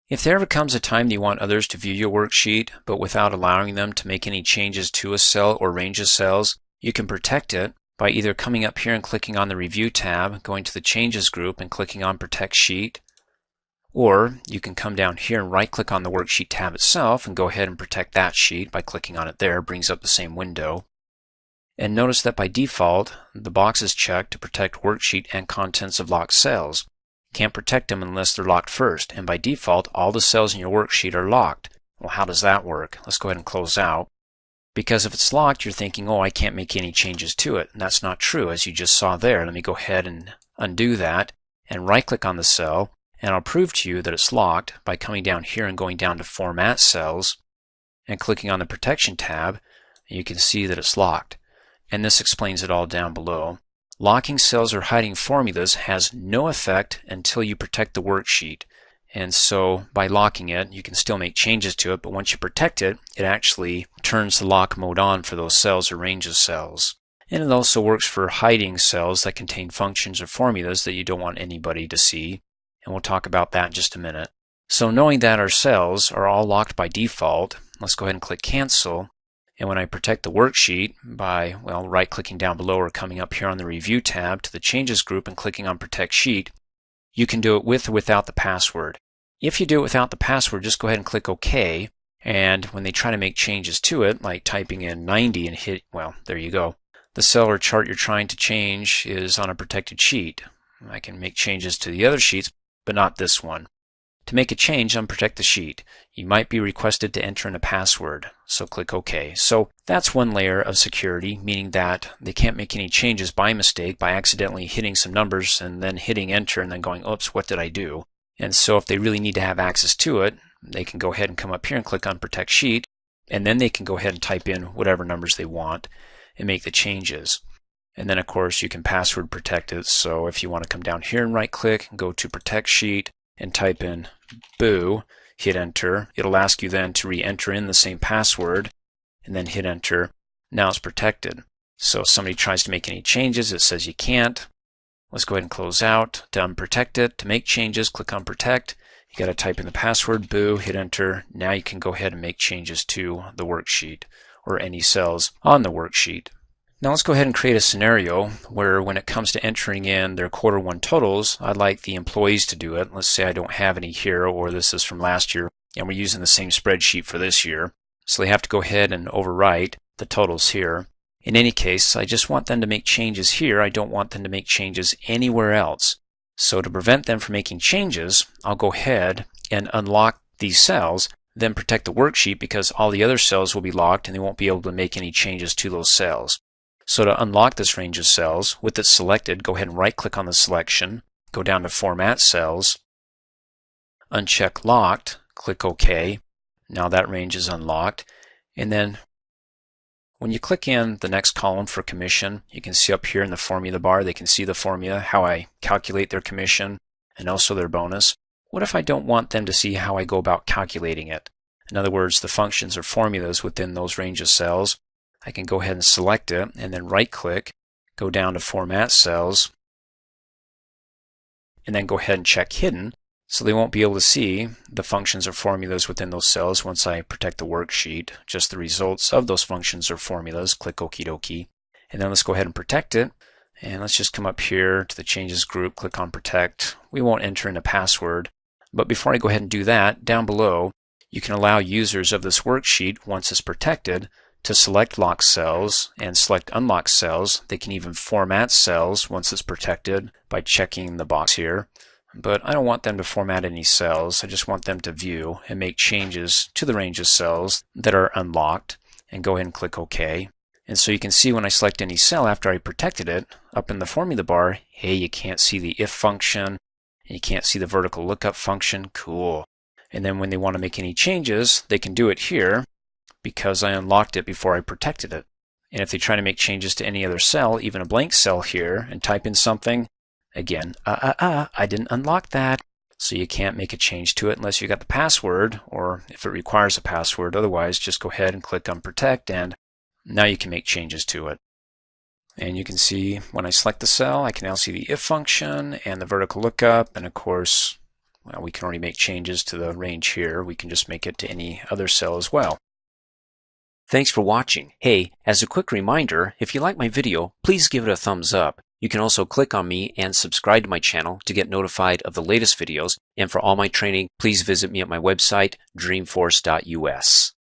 If there ever comes a time that you want others to view your worksheet, but without allowing them to make any changes to a cell or range of cells, you can protect it by either coming up here and clicking on the Review tab, going to the Changes group and clicking on Protect Sheet, or you can come down here and right-click on the Worksheet tab itself and go ahead and protect that sheet by clicking on it there. It brings up the same window. And notice that by default, the box is checked to protect worksheet and contents of locked cells. Can't protect them unless they're locked first, and by default all the cells in your worksheet are locked. Well, how does that work? Let's go ahead and close out. Because if it's locked, you're thinking, oh, I can't make any changes to it, and that's not true, as you just saw there. Let me go ahead and undo that and right click on the cell, and I'll prove to you that it's locked by coming down here and going down to Format Cells and clicking on the Protection tab, and you can see that it's locked. And this explains it all down below. Locking cells or hiding formulas has no effect until you protect the worksheet. And so by locking it, you can still make changes to it, but once you protect it, it actually turns the lock mode on for those cells or range of cells. And it also works for hiding cells that contain functions or formulas that you don't want anybody to see. And we'll talk about that in just a minute. So knowing that our cells are all locked by default, let's go ahead and click Cancel. And when I protect the worksheet by, well, right-clicking down below or coming up here on the Review tab to the Changes group and clicking on Protect Sheet, you can do it with or without the password. If you do it without the password, just go ahead and click OK. And when they try to make changes to it, like typing in 90 and hit, well, there you go. The cell or chart you're trying to change is on a protected sheet. I can make changes to the other sheets, but not this one. To make a change, unprotect the sheet. You might be requested to enter in a password, so click OK. So that's one layer of security, meaning that they can't make any changes by mistake, by accidentally hitting some numbers and then hitting enter and then going, oops, what did I do? And so if they really need to have access to it, they can go ahead and come up here and click on Protect Sheet, and then they can go ahead and type in whatever numbers they want and make the changes. And then of course you can password protect it, so if you want to come down here and right click, go to Protect Sheet, and type in boo, hit enter. It'll ask you then to re-enter in the same password and then hit enter. Now it's protected. So if somebody tries to make any changes, it says you can't. Let's go ahead and close out. To unprotect it, to make changes, click on protect. You got to type in the password, boo, hit enter. Now you can go ahead and make changes to the worksheet or any cells on the worksheet. Now let's go ahead and create a scenario where when it comes to entering in their quarter one totals, I'd like the employees to do it. Let's say I don't have any here, or this is from last year and we're using the same spreadsheet for this year. So they have to go ahead and overwrite the totals here. In any case, I just want them to make changes here. I don't want them to make changes anywhere else. So to prevent them from making changes, I'll go ahead and unlock these cells, then protect the worksheet because all the other cells will be locked and they won't be able to make any changes to those cells. So to unlock this range of cells, with it selected, go ahead and right-click on the selection, go down to Format Cells, uncheck Locked, click OK. Now that range is unlocked. And then when you click in the next column for commission, you can see up here in the formula bar, they can see the formula, how I calculate their commission and also their bonus. What if I don't want them to see how I go about calculating it? In other words, the functions or formulas within those range of cells. I can go ahead and select it and then right click, go down to Format Cells, and then go ahead and check Hidden, so they won't be able to see the functions or formulas within those cells once I protect the worksheet, just the results of those functions or formulas. Click Okie dokie. And then let's go ahead and protect it. And let's just come up here to the Changes group, click on Protect. We won't enter in a password, but before I go ahead and do that, down below, you can allow users of this worksheet, once it's protected, to select locked cells and select unlocked cells. They can even format cells once it's protected by checking the box here. But I don't want them to format any cells. I just want them to view and make changes to the range of cells that are unlocked, and go ahead and click OK. And so you can see when I select any cell after I protected it, up in the formula bar, hey, you can't see the if function, and you can't see the vertical lookup function. Cool. And then when they want to make any changes, they can do it here, because I unlocked it before I protected it. And if they try to make changes to any other cell, even a blank cell here, and type in something, again, I didn't unlock that. So you can't make a change to it unless you got the password, or if it requires a password. Otherwise, just go ahead and click on Protect, and now you can make changes to it. And you can see when I select the cell, I can now see the if function and the vertical lookup, and of course, Well, we can already make changes to the range here. We can just make it to any other cell as well. Thanks for watching. Hey, as a quick reminder, if you like my video, please give it a thumbs up. You can also click on me and subscribe to my channel to get notified of the latest videos. And for all my training, please visit me at my website, dreamforce.us.